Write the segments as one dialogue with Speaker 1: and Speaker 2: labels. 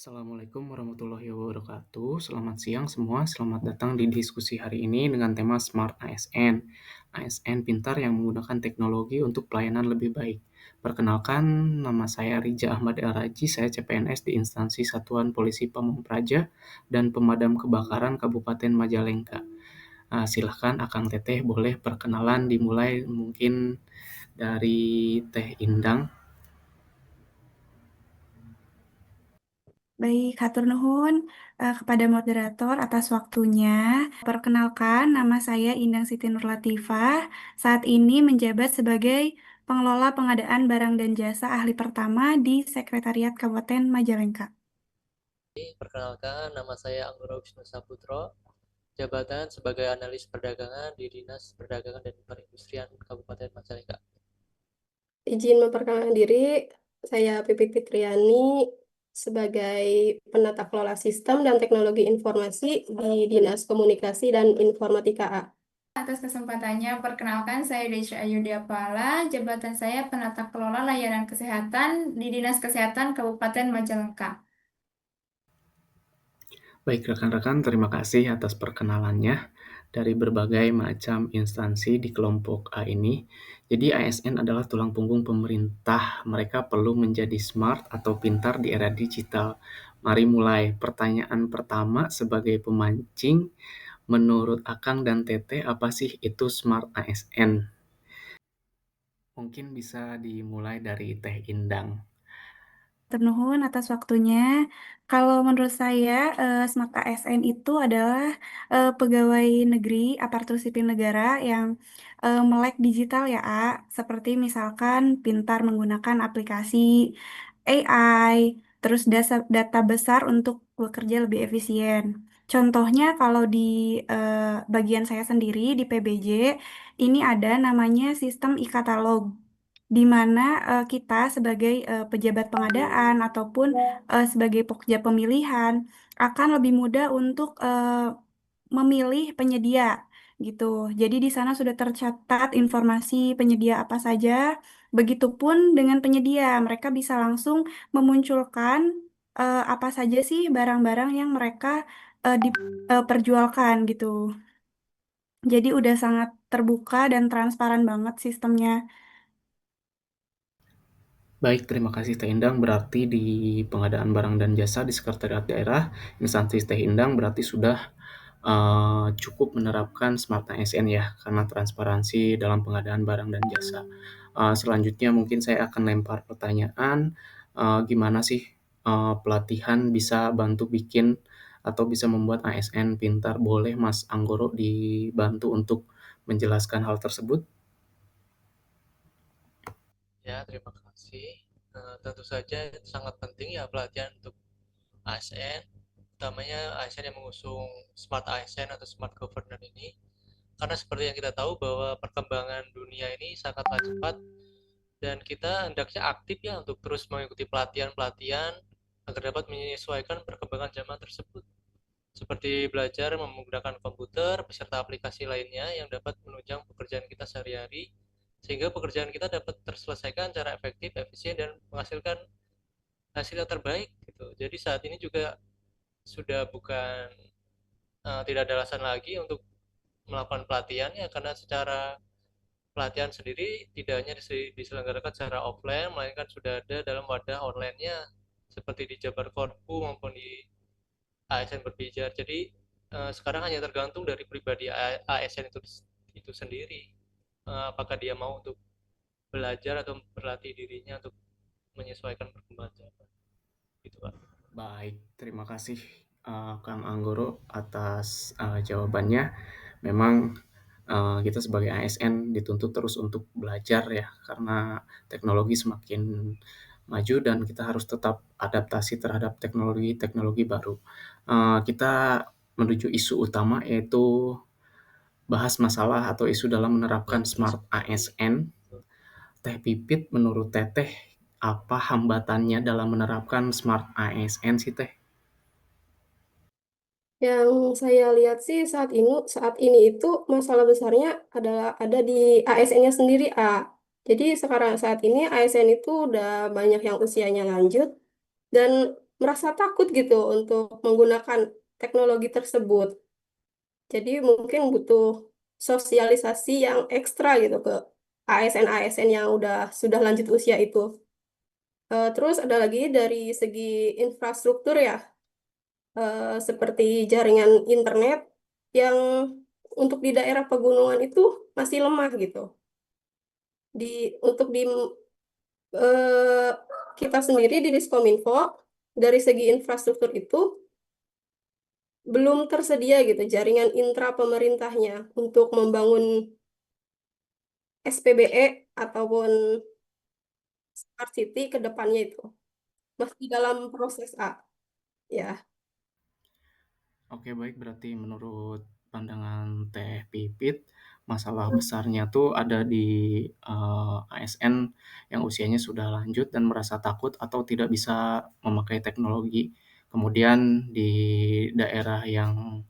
Speaker 1: Assalamualaikum warahmatullahi wabarakatuh. Selamat siang semua. Selamat datang di diskusi hari ini dengan tema Smart ASN. ASN pintar yang menggunakan teknologi untuk pelayanan lebih baik. Perkenalkan, nama saya Rija Ahmad Araji. Saya CPNS di instansi Satuan Polisi Pamung Praja dan Pemadam Kebakaran Kabupaten Majalengka. Silahkan Akang Teteh boleh perkenalan dimulai mungkin dari Teh Indang.
Speaker 2: Baik, hatur nuhun kepada moderator atas waktunya. Perkenalkan, nama saya Indang Siti Nurlatifah. Saat ini menjabat sebagai pengelola pengadaan barang dan jasa ahli pertama di Sekretariat Kabupaten Majalengka.
Speaker 3: Perkenalkan, nama saya Anggoro Wisnu Saputro, jabatan sebagai analis perdagangan di Dinas Perdagangan dan Perindustrian Kabupaten Majalengka.
Speaker 4: Izin memperkenalkan diri, saya Pipit Fitriani sebagai penata kelola sistem dan teknologi informasi di Dinas Komunikasi dan Informatika A.
Speaker 5: Atas kesempatannya, perkenalkan saya Desya Ayudia Pala, jabatan saya penata kelola layanan kesehatan di Dinas Kesehatan Kabupaten Majalengka.
Speaker 1: Baik rekan-rekan, terima kasih atas perkenalannya dari berbagai macam instansi di kelompok A ini. Jadi ASN adalah tulang punggung pemerintah. Mereka perlu menjadi smart atau pintar di era digital. Mari mulai. Pertanyaan pertama sebagai pemancing, menurut Akang dan Tete, apa sih itu smart ASN? Mungkin bisa dimulai dari Teh Indang.
Speaker 2: Ternuhun atas waktunya. Kalau menurut saya, Smart ASN itu adalah pegawai negeri aparatur sipil negara yang melek digital ya, A. Seperti misalkan pintar menggunakan aplikasi AI, terus data besar untuk bekerja lebih efisien. Contohnya kalau di bagian saya sendiri di PBJ, ini ada namanya sistem e-katalog di mana kita sebagai pejabat pengadaan ataupun sebagai pekerja pemilihan akan lebih mudah untuk memilih penyedia gitu. Jadi di sana sudah tercatat informasi penyedia apa saja. Begitupun dengan penyedia, mereka bisa langsung memunculkan apa saja sih barang-barang yang mereka perjualkan gitu. Jadi udah sangat terbuka dan transparan banget sistemnya.
Speaker 1: Baik, terima kasih Teh Indang. Berarti di pengadaan barang dan jasa di Sekretariat Daerah, instansi Teh Indang berarti sudah cukup menerapkan Smart ASN ya, karena transparansi dalam pengadaan barang dan jasa. Selanjutnya mungkin saya akan lempar pertanyaan, gimana sih pelatihan bisa bantu bikin atau bisa membuat ASN pintar? Boleh Mas Anggoro dibantu untuk menjelaskan hal tersebut?
Speaker 3: Ya, terima kasih. Tentu saja sangat penting ya pelatihan untuk ASN, utamanya ASN yang mengusung Smart ASN atau Smart Governance ini. Karena seperti yang kita tahu bahwa perkembangan dunia ini sangatlah cepat dan kita hendaknya aktif ya untuk terus mengikuti pelatihan-pelatihan agar dapat menyesuaikan perkembangan zaman tersebut. Seperti belajar menggunakan komputer beserta aplikasi lainnya yang dapat menunjang pekerjaan kita sehari-hari, sehingga pekerjaan kita dapat terselesaikan secara efektif, efisien, dan menghasilkan hasil yang terbaik gitu. Jadi saat ini juga sudah bukan tidak ada alasan lagi untuk melakukan pelatihan ya, karena secara pelatihan sendiri tidak hanya diselenggarakan secara offline, melainkan sudah ada dalam wadah online-nya seperti di Jabar Korpu maupun di ASN berbicara. Jadi sekarang hanya tergantung dari pribadi ASN itu sendiri, apakah dia mau untuk belajar atau berlatih dirinya untuk menyesuaikan perkembangan zaman. Gitu Pak.
Speaker 1: Baik, terima kasih Kang Anggoro atas jawabannya. Memang kita sebagai ASN dituntut terus untuk belajar ya, karena teknologi semakin maju dan kita harus tetap adaptasi terhadap teknologi-teknologi baru. Kita menuju isu utama yaitu bahas masalah atau isu dalam menerapkan
Speaker 3: Ya,
Speaker 1: Smart ASN. Teh Pipit, menurut Teteh, apa hambatannya dalam menerapkan Smart ASN sih Teh?
Speaker 4: Yang saya lihat sih saat ini itu masalah besarnya adalah ada di ASN-nya sendiri A. Jadi sekarang saat ini ASN itu udah banyak yang usianya lanjut dan merasa takut gitu untuk menggunakan teknologi tersebut. Jadi mungkin butuh sosialisasi yang ekstra gitu ke ASN-ASN yang sudah lanjut usia itu. Terus ada lagi dari segi infrastruktur ya, seperti jaringan internet yang untuk di daerah pegunungan itu masih lemah gitu. Untuk di eh, kita sendiri di Diskominfo dari segi infrastruktur itu belum tersedia gitu jaringan intra pemerintahnya untuk membangun SPBE ataupun Smart City ke depannya itu masih dalam proses ya.
Speaker 1: Oke, baik, berarti menurut pandangan Teh Pipit, masalah besarnya tuh ada di ASN yang usianya sudah lanjut dan merasa takut atau tidak bisa memakai teknologi. Kemudian di daerah yang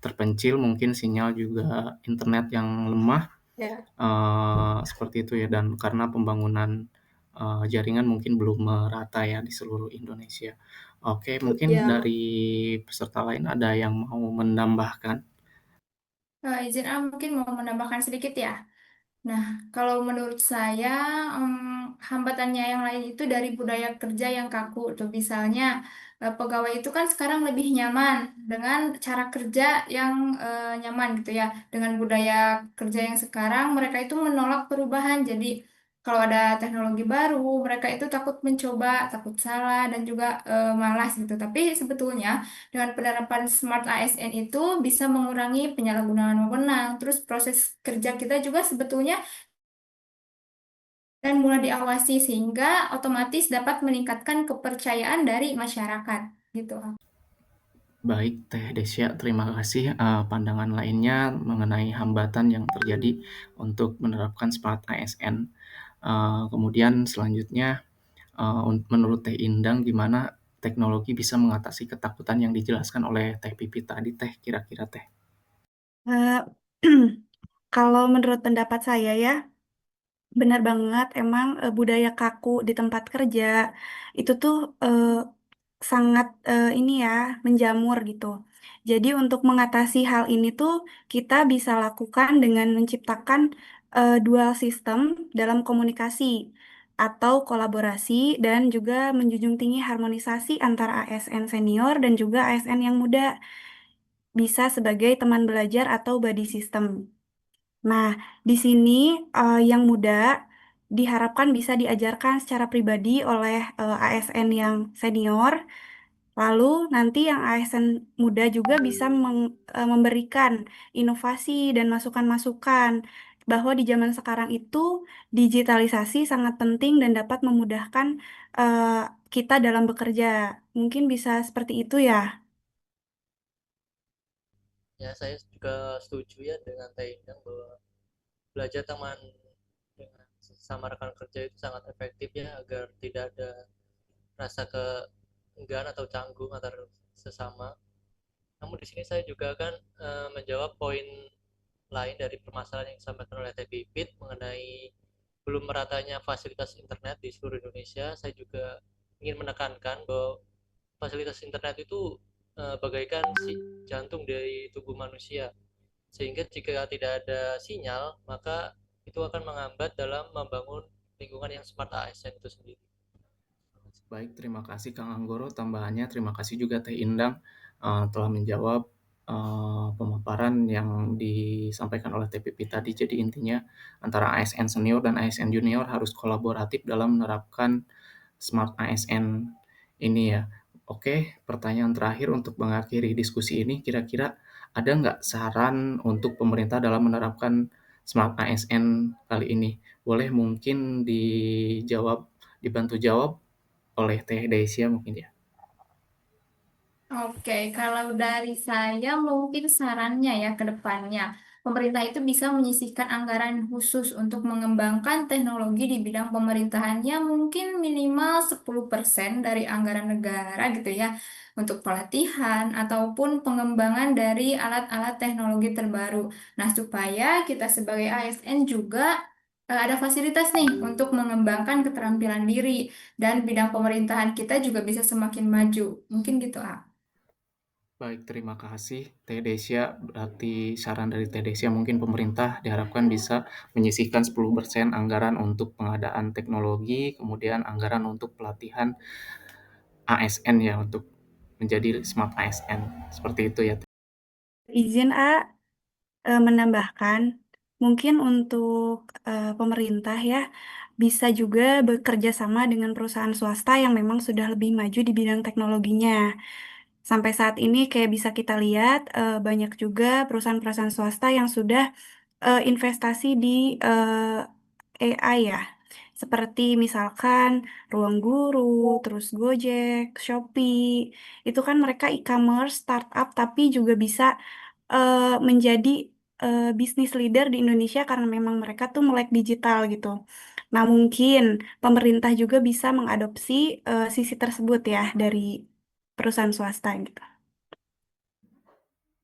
Speaker 1: terpencil mungkin sinyal juga internet yang lemah,
Speaker 4: Ya,
Speaker 1: seperti itu ya, dan karena pembangunan jaringan mungkin belum merata ya di seluruh Indonesia. Oke, mungkin
Speaker 4: ya.
Speaker 1: dari peserta lain ada yang mau menambahkan?
Speaker 5: Izin mungkin mau menambahkan sedikit ya. Nah, kalau menurut saya, hambatannya yang lain itu dari budaya kerja yang kaku. Tuh, misalnya, pegawai itu kan sekarang lebih nyaman dengan cara kerja yang nyaman gitu ya. Dengan budaya kerja yang sekarang, mereka itu menolak perubahan. Jadi, kalau ada teknologi baru, mereka itu takut mencoba, takut salah, dan juga malas gitu. Tapi sebetulnya, dengan penerapan Smart ASN itu bisa mengurangi penyalahgunaan wewenang. Terus proses kerja kita juga sebetulnya dan mulai diawasi sehingga otomatis dapat meningkatkan kepercayaan dari masyarakat gitu.
Speaker 1: Baik, Teh Desya, terima kasih pandangan lainnya mengenai hambatan yang terjadi untuk menerapkan Smart ASN. Kemudian selanjutnya, menurut Teh Indang, gimana teknologi bisa mengatasi ketakutan yang dijelaskan oleh Teh Pipit tadi, Teh, kira-kira Teh?
Speaker 2: Eh, Kalau menurut pendapat saya ya, benar banget, emang budaya kaku di tempat kerja itu tuh sangat ini ya, menjamur gitu. Jadi untuk mengatasi hal ini tuh kita bisa lakukan dengan menciptakan dual sistem dalam komunikasi atau kolaborasi dan juga menjunjung tinggi harmonisasi antara ASN senior dan juga ASN yang muda, bisa sebagai teman belajar atau body system. Nah, di sini yang muda diharapkan bisa diajarkan secara pribadi oleh ASN yang senior. Lalu nanti yang ASN muda juga bisa memberikan inovasi dan masukan-masukan bahwa di zaman sekarang itu digitalisasi sangat penting dan dapat memudahkan eh, kita dalam bekerja. Mungkin bisa seperti itu ya.
Speaker 3: Ya, saya juga setuju ya dengan Teh Indang bahwa belajar teman dengan sesama rekan kerja itu sangat efektif ya agar tidak ada rasa keenggan atau canggung antar sesama. Namun di sini saya juga akan menjawab poin lain dari permasalahan yang disampaikan oleh Teh Pipit mengenai belum meratanya fasilitas internet di seluruh Indonesia. Saya juga ingin menekankan bahwa fasilitas internet itu bagaikan si jantung dari tubuh manusia. Sehingga jika tidak ada sinyal, maka itu akan menghambat dalam membangun lingkungan yang smart ASN itu sendiri.
Speaker 1: Baik, terima kasih Kang Anggoro tambahannya. Terima kasih juga Teh Indang telah menjawab pemaparan yang disampaikan oleh TPP tadi. Jadi intinya antara ASN senior dan ASN junior harus kolaboratif dalam menerapkan Smart ASN ini ya. Oke, pertanyaan terakhir untuk mengakhiri diskusi ini, kira-kira ada nggak saran untuk pemerintah dalam menerapkan Smart ASN kali ini? Boleh mungkin dijawab, dibantu jawab oleh Teh Desya mungkin ya.
Speaker 5: Oke, kalau dari saya mungkin sarannya ya ke depannya, pemerintah itu bisa menyisihkan anggaran khusus untuk mengembangkan teknologi di bidang pemerintahannya mungkin minimal 10% dari anggaran negara gitu ya, untuk pelatihan ataupun pengembangan dari alat-alat teknologi terbaru. Nah, supaya kita sebagai ASN juga ada fasilitas nih untuk mengembangkan keterampilan diri dan bidang pemerintahan kita juga bisa semakin maju. Mungkin gitu, ah.
Speaker 1: Baik, terima kasih Teh Desya. Berarti saran dari Teh Desya mungkin pemerintah diharapkan bisa menyisihkan 10% anggaran untuk pengadaan teknologi, kemudian anggaran untuk pelatihan ASN ya untuk menjadi smart ASN. Seperti itu ya.
Speaker 2: Izin A menambahkan, mungkin untuk pemerintah ya bisa juga bekerja sama dengan perusahaan swasta yang memang sudah lebih maju di bidang teknologinya. Sampai saat ini kayak bisa kita lihat banyak juga perusahaan-perusahaan swasta yang sudah investasi di AI ya. Seperti misalkan Ruang Guru, terus Gojek, Shopee. Itu kan mereka e-commerce, startup, tapi juga bisa menjadi bisnis leader di Indonesia karena memang mereka tuh melek digital gitu. Nah, mungkin pemerintah juga bisa mengadopsi sisi tersebut ya dari perusahaan swasta gitu.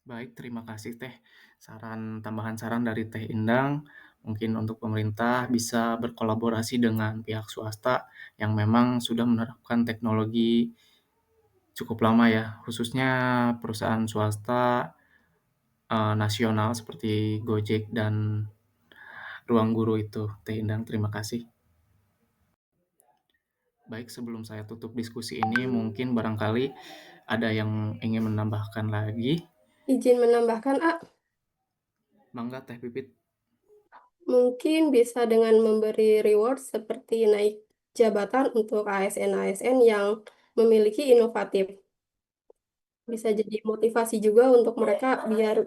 Speaker 1: Baik, terima kasih Teh. Tambahan saran dari Teh Indang, mungkin untuk pemerintah bisa berkolaborasi dengan pihak swasta yang memang sudah menerapkan teknologi cukup lama ya, khususnya perusahaan swasta nasional seperti Gojek dan Ruang Guru itu. Teh Indang, terima kasih. Baik, sebelum saya tutup diskusi ini, mungkin barangkali ada yang ingin menambahkan lagi.
Speaker 4: Izin menambahkan, A,
Speaker 1: Mangga Teh Pipit.
Speaker 4: mungkin bisa dengan memberi reward seperti naik jabatan untuk ASN-ASN yang memiliki inovatif. Bisa jadi motivasi juga untuk mereka biar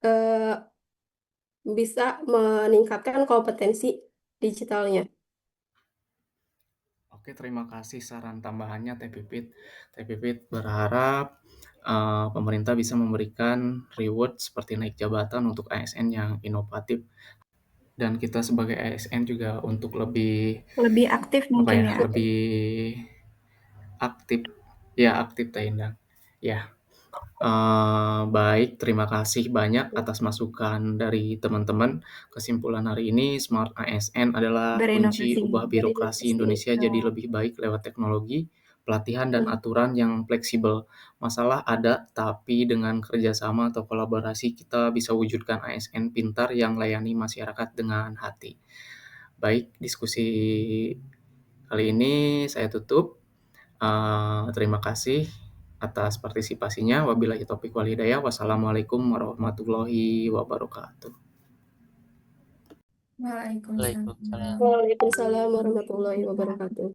Speaker 4: eh, bisa meningkatkan kompetensi digitalnya.
Speaker 1: Oke, terima kasih saran tambahannya Teh Pipit. Teh Pipit berharap pemerintah bisa memberikan reward seperti naik jabatan untuk ASN yang inovatif dan kita sebagai ASN juga untuk lebih
Speaker 2: Lebih aktif
Speaker 1: apa
Speaker 2: mungkin
Speaker 1: ya,
Speaker 2: ya.
Speaker 1: lebih aktif ya aktif Teh Indang. Ya, baik, terima kasih banyak atas masukan dari teman-teman. Kesimpulan hari ini, Smart ASN adalah kunci
Speaker 2: Berinovasi.
Speaker 1: ubah birokrasi
Speaker 4: Berinovasi.
Speaker 1: Indonesia jadi lebih baik lewat teknologi, pelatihan, dan aturan yang fleksibel. Masalah ada, tapi dengan kerjasama atau kolaborasi kita bisa wujudkan ASN pintar yang layani masyarakat dengan hati. Baik, diskusi kali ini saya tutup. Terima kasih atas partisipasinya. Wabillahi taufiq wal hidayah. Wassalamualaikum warahmatullahi wabarakatuh.
Speaker 5: Waalaikumsalam.
Speaker 3: Waalaikumsalam.
Speaker 4: Waalaikumsalam warahmatullahi wabarakatuh.